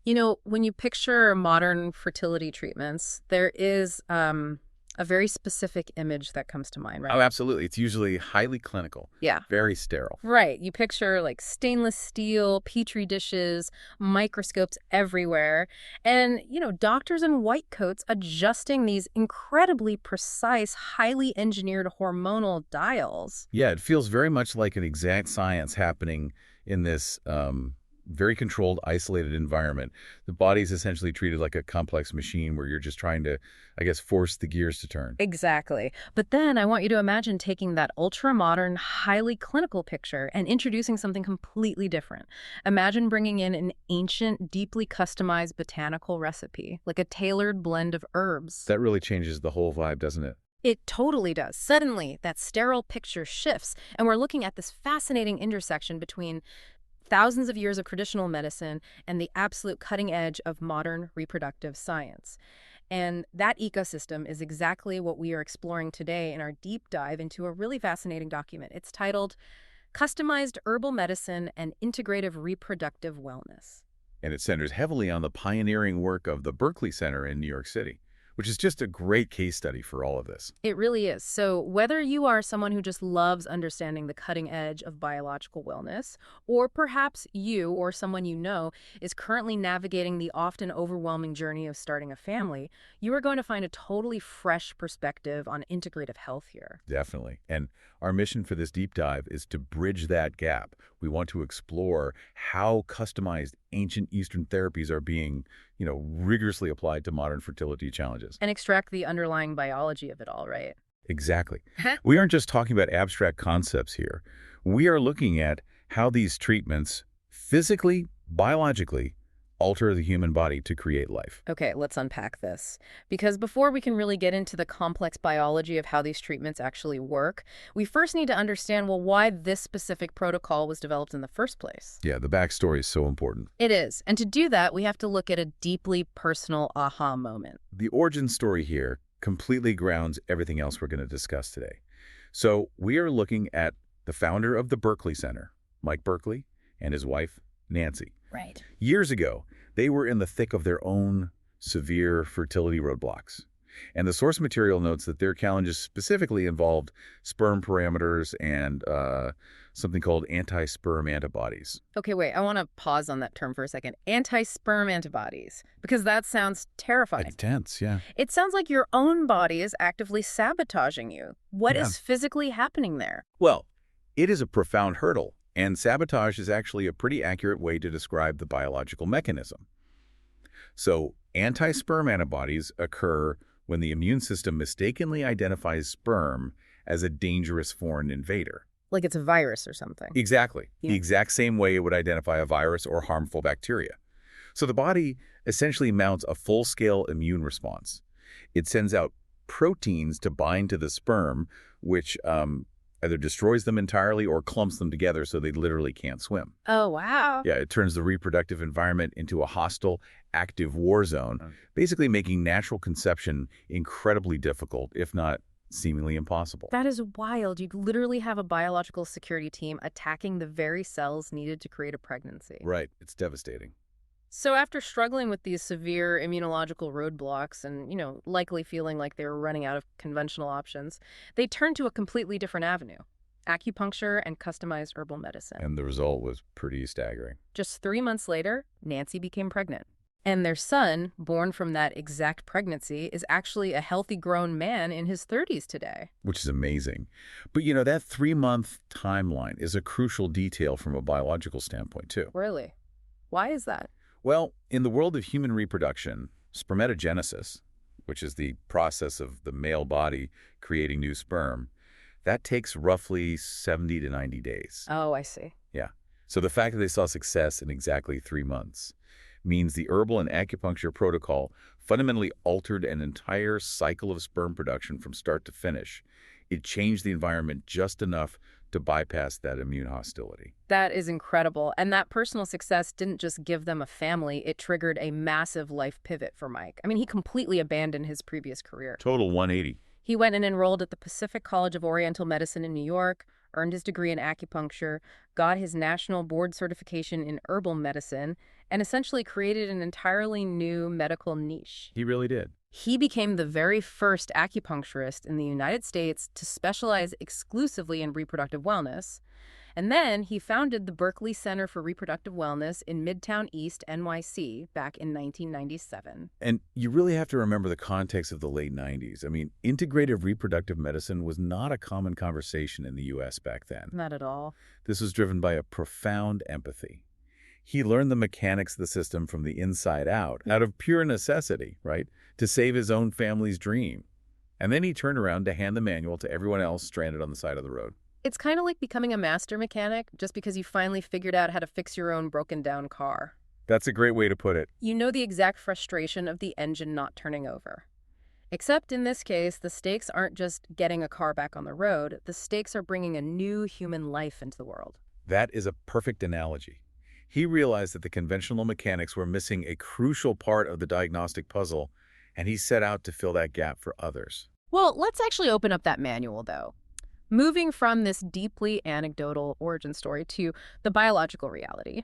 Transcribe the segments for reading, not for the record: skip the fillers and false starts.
When you picture modern fertility treatments, there is a very specific image that comes to mind, Oh, right? absolutely. It's usually highly clinical, Yeah. very sterile. Right. You picture like stainless steel, petri dishes, microscopes everywhere, and, doctors in white coats adjusting these incredibly precise, highly engineered hormonal dials. Yeah, it feels very much like an exact science happening in this very controlled, isolated environment. The body's essentially treated like a complex machine where you're just trying to, I guess, force the gears to turn. Exactly. But then I want you to imagine taking that ultra-modern, highly clinical picture and introducing something completely different. Imagine bringing in an ancient, deeply customized botanical recipe, like a tailored blend of herbs. That really changes the whole vibe, doesn't it? It totally does. Suddenly, that sterile picture shifts, and we're looking at this fascinating intersection between thousands of years of traditional medicine and the absolute cutting edge of modern reproductive science. And that ecosystem is exactly what we are exploring today in our deep dive into a really fascinating document. It's titled Customized Herbal Medicine and Integrative Reproductive Wellness. And it centers heavily on the pioneering work of the Berkley Center in New York City, which is just a great case study for all of this. It really is. So whether you are someone who just loves understanding the cutting edge of biological wellness, or perhaps you or someone you know is currently navigating the often overwhelming journey of starting a family, you are going to find a totally fresh perspective on integrative health here. Definitely. And our mission for this deep dive is to bridge that gap. We want to explore how customized ancient Eastern therapies are being, rigorously applied to modern fertility challenges. And extract the underlying biology of it all, right? Exactly. We aren't just talking about abstract concepts here. We are looking at how these treatments physically, biologically, alter the human body to create life. Okay, let's unpack this. Because before we can really get into the complex biology of how these treatments actually work, we first need to understand, well, why this specific protocol was developed in the first place. Yeah, the backstory is so important. It is. And to do that, we have to look at a deeply personal aha moment. The origin story here completely grounds everything else we're going to discuss today. So we are looking at the founder of the Berkley Center, Mike Berkley, and his wife, Nancy. Right. Years ago, they were in the thick of their own severe fertility roadblocks. And the source material notes that their challenges specifically involved sperm parameters and something called anti-sperm antibodies. Okay, wait, I want to pause on that term for a second. Anti-sperm antibodies, because that sounds terrifying. Intense, yeah. It sounds like your own body is actively sabotaging you. What Yeah. is physically happening there? Well, it is a profound hurdle, and sabotage is actually a pretty accurate way to describe the biological mechanism. So, anti-sperm antibodies occur when the immune system mistakenly identifies sperm as a dangerous foreign invader. Like it's a virus or something. Exactly. Yeah. The exact same way it would identify a virus or harmful bacteria. So the body essentially mounts a full-scale immune response. It sends out proteins to bind to the sperm, which either destroys them entirely or clumps them together so they literally can't swim. Oh, wow. Yeah, it turns the reproductive environment into a hostile, active war zone, basically making natural conception incredibly difficult, if not seemingly impossible. That is wild. You literally have a biological security team attacking the very cells needed to create a pregnancy. Right, it's devastating. So after struggling with these severe immunological roadblocks and, likely feeling like they were running out of conventional options, they turned to a completely different avenue: acupuncture and customized herbal medicine. And the result was pretty staggering. Just 3 months later, Nancy became pregnant. And their son, born from that exact pregnancy, is actually a healthy grown man in his 30s today. Which is amazing. But that 3-month timeline is a crucial detail from a biological standpoint, too. Really? Why is that? Well, in the world of human reproduction, spermatogenesis, which is the process of the male body creating new sperm, that takes roughly 70 to 90 days. Oh, I see. Yeah. So the fact that they saw success in exactly 3 months means the herbal and acupuncture protocol fundamentally altered an entire cycle of sperm production from start to finish. It changed the environment just enough to bypass that immune hostility. That is incredible. And that personal success didn't just give them a family, it triggered a massive life pivot for Mike. I mean, he completely abandoned his previous career. Total 180. He went and enrolled at the Pacific College of Oriental Medicine in New York, earned his degree in acupuncture, got his national board certification in herbal medicine, and essentially created an entirely new medical niche. He really did. He became the very first acupuncturist in the United States to specialize exclusively in reproductive wellness. And then he founded the Berkley Center for Reproductive Wellness in Midtown East, NYC, back in 1997. And you really have to remember the context of the late 90s. I mean, integrative reproductive medicine was not a common conversation in the U.S. back then. Not at all. This was driven by a profound empathy. He learned the mechanics of the system from the inside out of pure necessity, right, to save his own family's dream. And then he turned around to hand the manual to everyone else stranded on the side of the road. It's kind of like becoming a master mechanic just because you finally figured out how to fix your own broken-down car. That's a great way to put it. You know the exact frustration of the engine not turning over. Except in this case, the stakes aren't just getting a car back on the road. The stakes are bringing a new human life into the world. That is a perfect analogy. He realized that the conventional mechanics were missing a crucial part of the diagnostic puzzle, and he set out to fill that gap for others. Well, let's actually open up that manual, though. Moving from this deeply anecdotal origin story to the biological reality,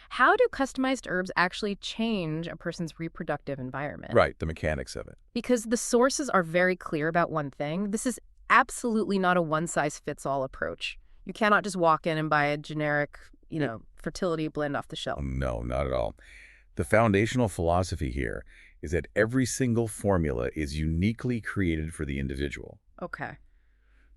how do customized herbs actually change a person's reproductive environment? Right, the mechanics of it. Because the sources are very clear about one thing. This is absolutely not a one-size-fits-all approach. You cannot just walk in and buy a generic, fertility blend off the shelf. No, not at all. The foundational philosophy here is that every single formula is uniquely created for the individual. Okay.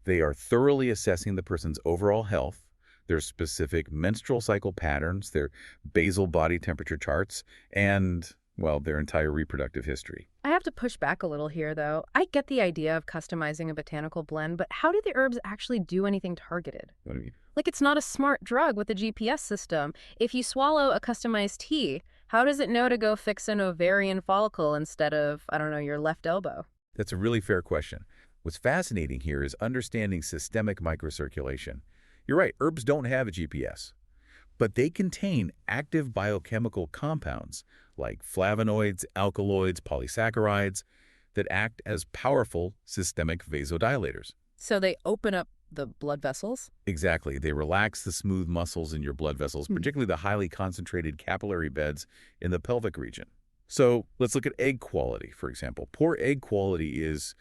They are thoroughly assessing the person's overall health, their specific menstrual cycle patterns, their basal body temperature charts, and, well, their entire reproductive history. I have to push back a little here, though. I get the idea of customizing a botanical blend, but how do the herbs actually do anything targeted? What do you mean? Like, it's not a smart drug with a GPS system. If you swallow a customized tea, how does it know to go fix an ovarian follicle instead of, your left elbow? That's a really fair question. What's fascinating here is understanding systemic microcirculation. You're right, herbs don't have a GPS, but they contain active biochemical compounds like flavonoids, alkaloids, polysaccharides that act as powerful systemic vasodilators. So they open up the blood vessels? Exactly. They relax the smooth muscles in your blood vessels, particularly the highly concentrated capillary beds in the pelvic region. So let's look at egg quality, for example. Poor egg quality is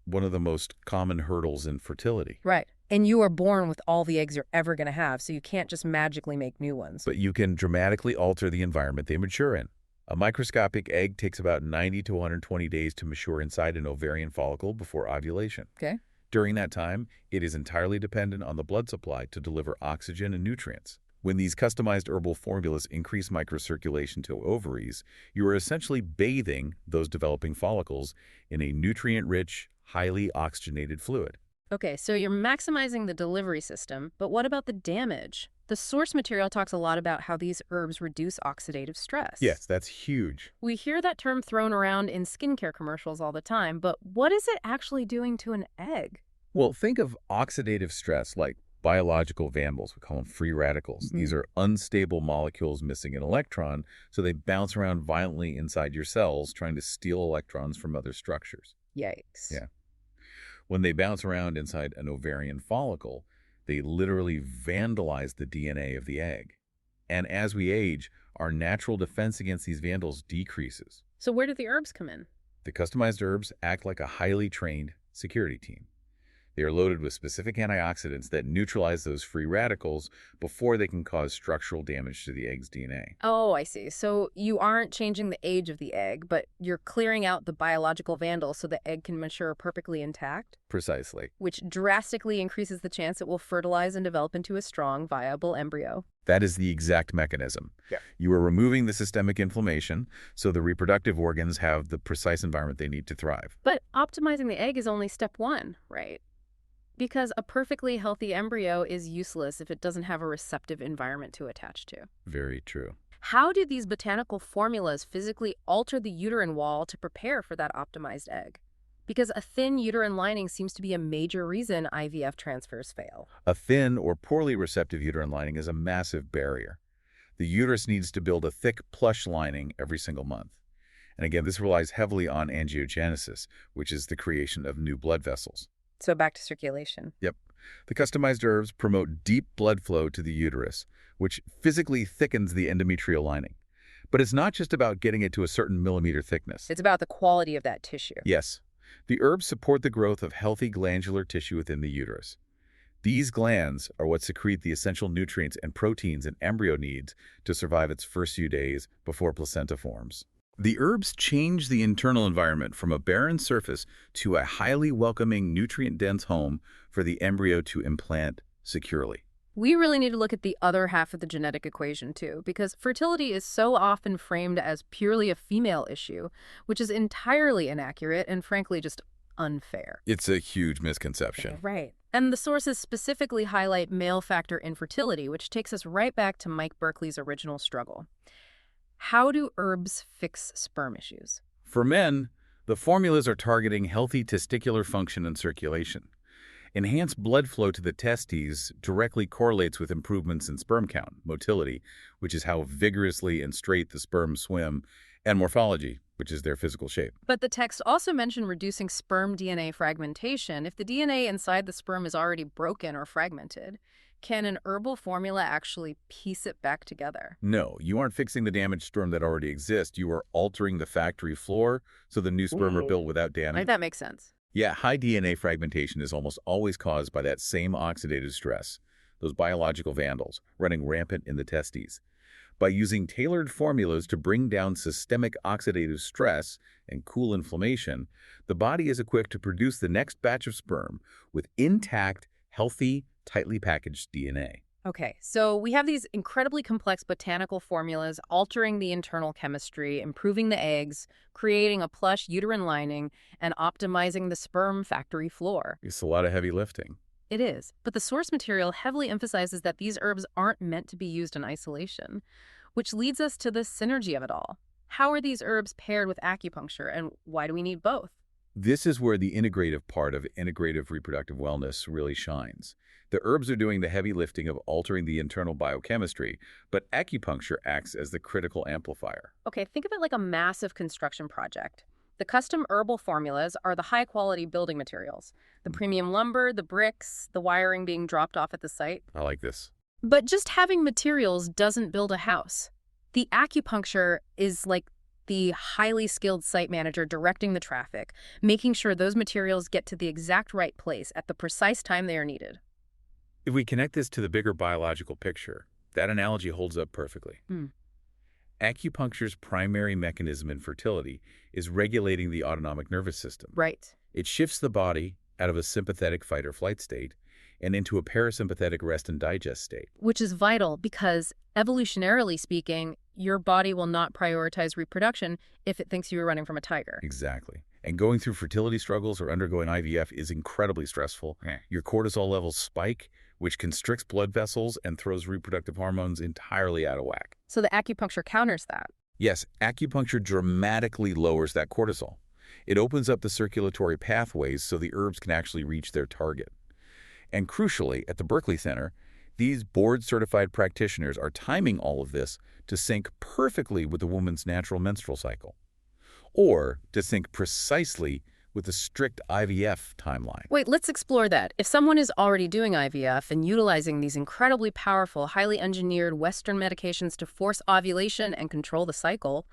one of the most common hurdles in fertility. Right. And you are born with all the eggs you're ever going to have, so you can't just magically make new ones. But you can dramatically alter the environment they mature in. A microscopic egg takes about 90 to 120 days to mature inside an ovarian follicle before ovulation. Okay. During that time, it is entirely dependent on the blood supply to deliver oxygen and nutrients. When these customized herbal formulas increase microcirculation to ovaries, you are essentially bathing those developing follicles in a nutrient-rich, highly oxygenated fluid. Okay, so you're maximizing the delivery system, but what about the damage? The source material talks a lot about how these herbs reduce oxidative stress. Yes, that's huge. We hear that term thrown around in skincare commercials all the time, but what is it actually doing to an egg? Well, think of oxidative stress like biological vandals. We call them free radicals. Mm-hmm. These are unstable molecules missing an electron, so they bounce around violently inside your cells, trying to steal electrons from other structures. Yikes. Yeah. When they bounce around inside an ovarian follicle, they literally vandalize the DNA of the egg. And as we age, our natural defense against these vandals decreases. So where do the herbs come in? The customized herbs act like a highly trained security team. They are loaded with specific antioxidants that neutralize those free radicals before they can cause structural damage to the egg's DNA. Oh, I see. So you aren't changing the age of the egg, but you're clearing out the biological vandals so the egg can mature perfectly intact? Precisely. Which drastically increases the chance it will fertilize and develop into a strong, viable embryo. That is the exact mechanism. Yeah. You are removing the systemic inflammation, so the reproductive organs have the precise environment they need to thrive. But optimizing the egg is only step one, right? Because a perfectly healthy embryo is useless if it doesn't have a receptive environment to attach to. Very true. How do these botanical formulas physically alter the uterine wall to prepare for that optimized egg? Because a thin uterine lining seems to be a major reason IVF transfers fail. A thin or poorly receptive uterine lining is a massive barrier. The uterus needs to build a thick, plush lining every single month. And again, this relies heavily on angiogenesis, which is the creation of new blood vessels. So back to circulation. Yep. The customized herbs promote deep blood flow to the uterus, which physically thickens the endometrial lining. But it's not just about getting it to a certain millimeter thickness. It's about the quality of that tissue. Yes, the herbs support the growth of healthy glandular tissue within the uterus. These glands are what secrete the essential nutrients and proteins an embryo needs to survive its first few days before placenta forms. The herbs change the internal environment from a barren surface to a highly welcoming, nutrient-dense home for the embryo to implant securely. We really need to look at the other half of the genetic equation, too, because fertility is so often framed as purely a female issue, which is entirely inaccurate and, frankly, just unfair. It's a huge misconception. Right. And the sources specifically highlight male factor infertility, which takes us right back to Mike Berkley's original struggle. How do herbs fix sperm issues? For men, the formulas are targeting healthy testicular function and circulation. Enhanced blood flow to the testes directly correlates with improvements in sperm count, motility, which is how vigorously and straight the sperm swim, and morphology, which is their physical shape. But the text also mentioned reducing sperm DNA fragmentation. If the DNA inside the sperm is already broken or fragmented, can an herbal formula actually piece it back together? No, you aren't fixing the damaged sperm that already exists. You are altering the factory floor so the new sperm are built without damage. That makes sense. Yeah, high DNA fragmentation is almost always caused by that same oxidative stress, those biological vandals running rampant in the testes. By using tailored formulas to bring down systemic oxidative stress and cool inflammation, the body is equipped to produce the next batch of sperm with intact, healthy, tightly packaged DNA. Okay, so we have these incredibly complex botanical formulas altering the internal chemistry, improving the eggs, creating a plush uterine lining, and optimizing the sperm factory floor. It's a lot of heavy lifting. It is, but the source material heavily emphasizes that these herbs aren't meant to be used in isolation, which leads us to the synergy of it all. How are these herbs paired with acupuncture, and why do we need both? This is where the integrative part of integrative reproductive wellness really shines. The herbs are doing the heavy lifting of altering the internal biochemistry, but acupuncture acts as the critical amplifier. Okay, think of it like a massive construction project. The custom herbal formulas are the high-quality building materials. The premium lumber, the bricks, the wiring being dropped off at the site. I like this. But just having materials doesn't build a house. The acupuncture is like the highly skilled site manager directing the traffic, making sure those materials get to the exact right place at the precise time they are needed. If we connect this to the bigger biological picture, that analogy holds up perfectly. Acupuncture's primary mechanism in fertility is regulating the autonomic nervous system. Right. It shifts the body out of a sympathetic fight or flight state and into a parasympathetic rest and digest state. Which is vital because, evolutionarily speaking, your body will not prioritize reproduction if it thinks you are running from a tiger. Exactly. And going through fertility struggles or undergoing IVF is incredibly stressful. Your cortisol levels spike, which constricts blood vessels and throws reproductive hormones entirely out of whack. So the acupuncture counters that. Yes, acupuncture dramatically lowers that cortisol. It opens up the circulatory pathways so the herbs can actually reach their target. And crucially, at the Berkley Center, these board-certified practitioners are timing all of this to sync perfectly with the woman's natural menstrual cycle, or to sync precisely with the strict IVF timeline. Wait, let's explore that. If someone is already doing IVF and utilizing these incredibly powerful, highly engineered Western medications to force ovulation and control the cycle,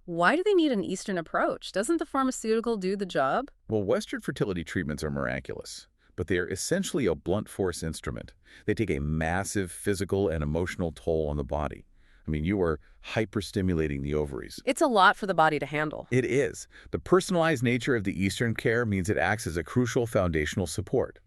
why do they need an Eastern approach? Doesn't the pharmaceutical do the job? Well, Western fertility treatments are miraculous, but they are essentially a blunt force instrument. They take a massive physical and emotional toll on the body. I mean, you are hyperstimulating the ovaries. It's a lot for the body to handle. It is. The personalized nature of the Eastern care means it acts as a crucial foundational support.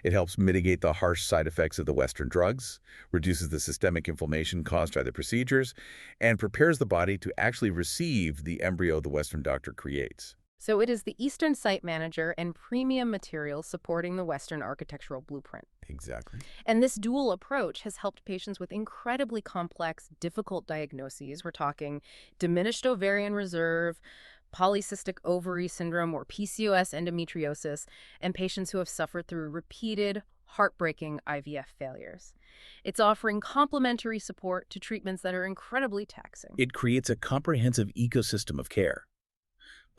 It helps mitigate the harsh side effects of the Western drugs, reduces the systemic inflammation caused by the procedures, and prepares the body to actually receive the embryo the Western doctor creates. So it is the Eastern site manager and premium materials supporting the Western architectural blueprint. Exactly. And this dual approach has helped patients with incredibly complex, difficult diagnoses. We're talking diminished ovarian reserve, polycystic ovary syndrome, or PCOS endometriosis, and patients who have suffered through repeated, heartbreaking IVF failures. It's offering complementary support to treatments that are incredibly taxing. It creates a comprehensive ecosystem of care.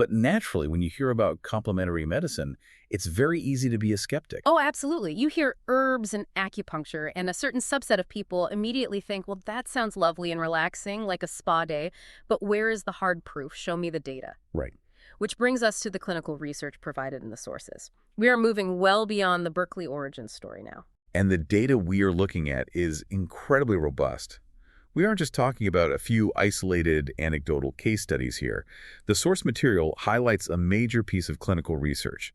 But naturally, when you hear about complementary medicine, it's very easy to be a skeptic. Oh, absolutely. You hear herbs and acupuncture, and a certain subset of people immediately think, well, that sounds lovely and relaxing, like a spa day. But where is the hard proof? Show me the data. Right. Which brings us to the clinical research provided in the sources. We are moving well beyond the Berkley origin story now. And the data we are looking at is incredibly robust. We aren't just talking about a few isolated anecdotal case studies here. The source material highlights a major piece of clinical research.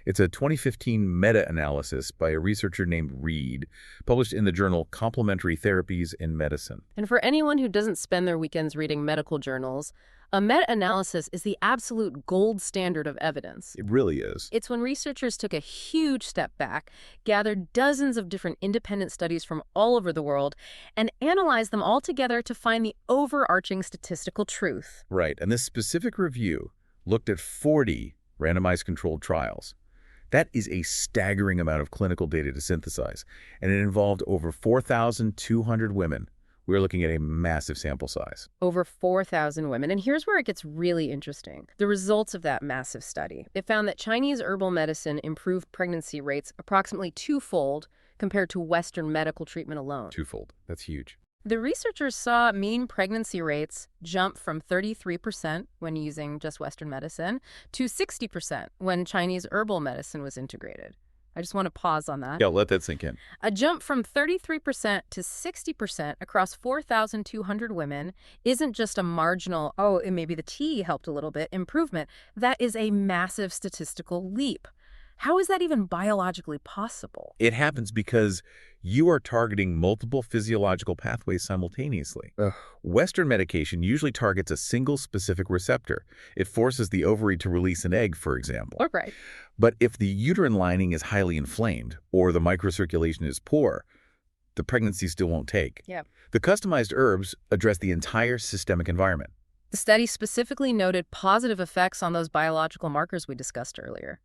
It's a 2015 meta-analysis by a researcher named Reed, published in the journal Complementary Therapies in Medicine. And for anyone who doesn't spend their weekends reading medical journals, a meta-analysis is the absolute gold standard of evidence. It really is. It's when researchers took a huge step back, gathered dozens of different independent studies from all over the world, and analyzed them all together to find the overarching statistical truth. Right, and this specific review looked at 40 randomized controlled trials. That is a staggering amount of clinical data to synthesize, and it involved over 4,200 women. We're looking at a massive sample size. Over 4,000 women. And here's where it gets really interesting. The results of that massive study. It found that Chinese herbal medicine improved pregnancy rates approximately twofold compared to Western medical treatment alone. Twofold. That's huge. The researchers saw mean pregnancy rates jump from 33% when using just Western medicine to 60% when Chinese herbal medicine was integrated. I just want to pause on that. Yeah, let that sink in. A jump from 33% to 60% across 4,200 women isn't just a marginal, oh, maybe the tea helped a little bit, improvement. That is a massive statistical leap. How is that even biologically possible? It happens because you are targeting multiple physiological pathways simultaneously. Ugh. Western medication usually targets a single specific receptor. It forces the ovary to release an egg, for example. Or right. But if the uterine lining is highly inflamed or the microcirculation is poor, the pregnancy still won't take. Yeah. The customized herbs address the entire systemic environment. The study specifically noted positive effects on those biological markers we discussed earlier.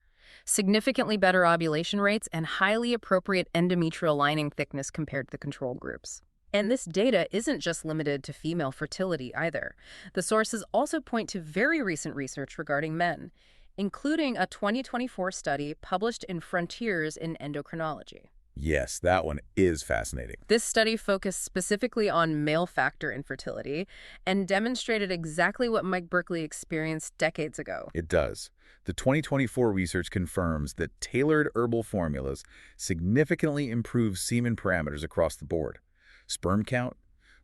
Significantly better ovulation rates and highly appropriate endometrial lining thickness compared to the control groups. And this data isn't just limited to female fertility either. The sources also point to very recent research regarding men, including a 2024 study published in Frontiers in Endocrinology. Yes, that one is fascinating. This study focused specifically on male factor infertility and demonstrated exactly what Mike Berkley experienced decades ago. It does. The 2024 research confirms that tailored herbal formulas significantly improve semen parameters across the board. Sperm count,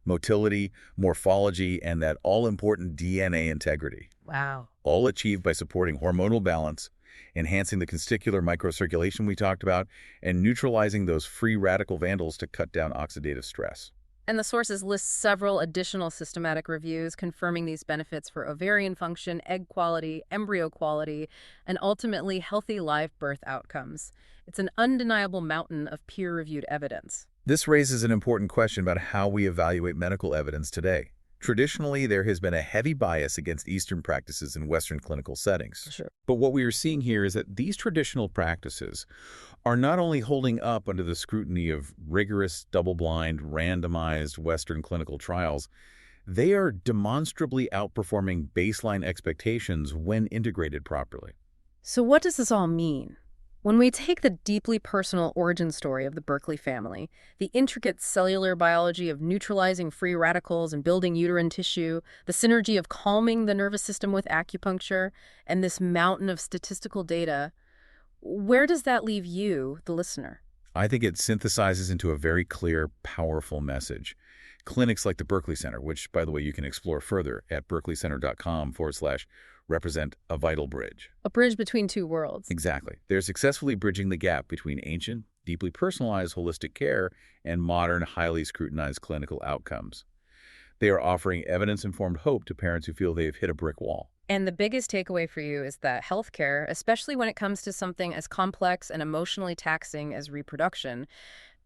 motility, morphology, and that all-important DNA integrity. Wow. All achieved by supporting hormonal balance, enhancing the testicular microcirculation we talked about, and neutralizing those free radical vandals to cut down oxidative stress. And the sources list several additional systematic reviews confirming these benefits for ovarian function, egg quality, embryo quality, and ultimately healthy live birth outcomes. It's an undeniable mountain of peer-reviewed evidence. This raises an important question about how we evaluate medical evidence today. Traditionally, there has been a heavy bias against Eastern practices in Western clinical settings. Sure. But what we are seeing here is that these traditional practices are not only holding up under the scrutiny of rigorous, double-blind, randomized Western clinical trials, they are demonstrably outperforming baseline expectations when integrated properly. So what does this all mean? When we take the deeply personal origin story of the Berkley family, the intricate cellular biology of neutralizing free radicals and building uterine tissue, the synergy of calming the nervous system with acupuncture, and this mountain of statistical data, where does that leave you, the listener? I think it synthesizes into a very clear, powerful message. Clinics like the Berkley Center, which, by the way, you can explore further at berkleycenter.com/represent a vital bridge. A bridge between two worlds. Exactly. They're successfully bridging the gap between ancient, deeply personalized holistic care and modern, highly scrutinized clinical outcomes. They are offering evidence-informed hope to parents who feel they've hit a brick wall. And the biggest takeaway for you is that healthcare, especially when it comes to something as complex and emotionally taxing as reproduction,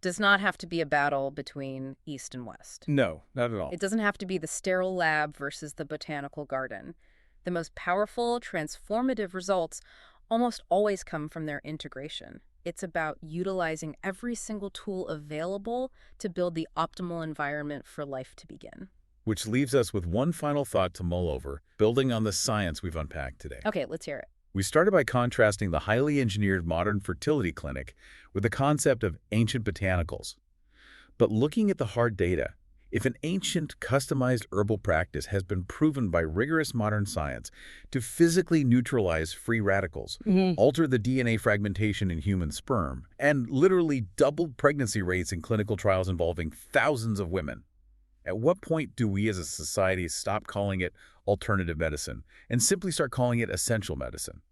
does not have to be a battle between East and West. No, not at all. It doesn't have to be the sterile lab versus the botanical garden. The most powerful, transformative results almost always come from their integration. It's about utilizing every single tool available to build the optimal environment for life to begin. Which leaves us with one final thought to mull over, building on the science we've unpacked today. Okay, let's hear it. We started by contrasting the highly engineered modern fertility clinic with the concept of ancient botanicals. But looking at the hard data, if an ancient, customized herbal practice has been proven by rigorous modern science to physically neutralize free radicals, alter the DNA fragmentation in human sperm, and literally doubled pregnancy rates in clinical trials involving thousands of women, at what point do we as a society stop calling it alternative medicine and simply start calling it essential medicine?